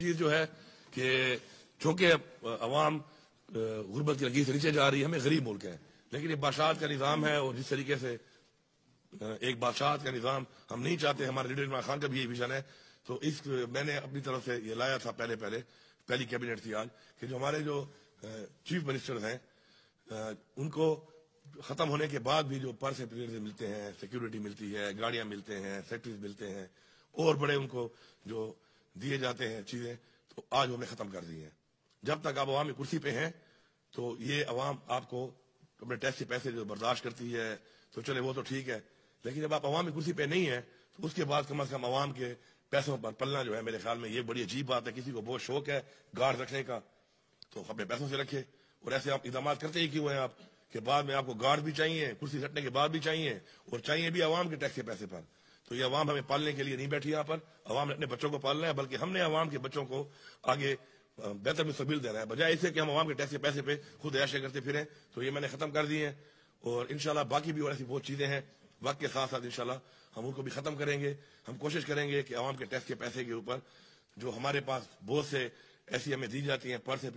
چیز جو ہے کہ چونکہ عوام غربت کی لکیر سے نیچے جا رہی ہے، ہمیں غریب ملک ہے، لیکن یہ بادشاہت کا نظام ہے، اور جس طریقے سے ایک بادشاہت کا نظام ہم نہیں چاہتے، ہمارے لیڈر عمران خان کا بھی یہی ویژن ہے. تو میں نے اپنی طرف سے یہ لایا تھا پہلی کیبنٹ تھی آج، کہ جو ہمارے جو چیف منسٹر ہیں ان کو ختم ہونے کے بعد بھی جو پر سے ملتے ہیں، سیکیورٹی ملتی ہے، گاڑیاں ملتے ہیں، فیکٹریز ملتے ہیں، اور بڑے ان کو جو دیے جاتے ہیں چیزیں، تو آج ہم نے ختم کر دی ہیں. جب تک آپ عوامی کرسی پہ ہیں تو یہ عوام آپ کو اپنے ٹیکس کے پیسے جو برداشت کرتی ہے تو چلے وہ تو ٹھیک ہے، لیکن جب آپ عوامی کرسی پہ نہیں ہیں تو اس کے بعد کم از کم عوام کے پیسوں پر پلنا جو ہے میرے خیال میں یہ بڑی عجیب بات ہے. کسی کو بہت شوق ہے گارڈ رکھنے کا تو اپنے پیسوں سے رکھے، اور ایسے آپ اقدامات کرتے ہی کیوں ہیں آپ کہ بعد میں آپ کو گارڈ بھی چاہیے، کرسی ہٹنے کے بعد بھی چاہیے، اور چاہیے بھی عوام کے ٹیکس کے پیسے پر. تو یہ عوام ہمیں پالنے کے لیے نہیں بیٹھی یہاں پر، عوام نے اپنے بچوں کو پالنا ہے، بلکہ ہم نے عوام کے بچوں کو آگے بہتر مستقبل دینا ہے، بجائے اسے کہ ہم عوام کے ٹیکس کے پیسے پہ خود عیاشیں کرتے پھریں. تو یہ میں نے ختم کر دی ہیں، اور انشاءاللہ باقی بھی اور ایسی بہت چیزیں ہیں وقت کے ساتھ ساتھ انشاءاللہ ہم ان کو بھی ختم کریں گے. ہم کوشش کریں گے کہ عوام کے ٹیکس کے پیسے کے اوپر جو ہمارے پاس بہت سے ایسی ہمیں دی جاتی ہیں پر سے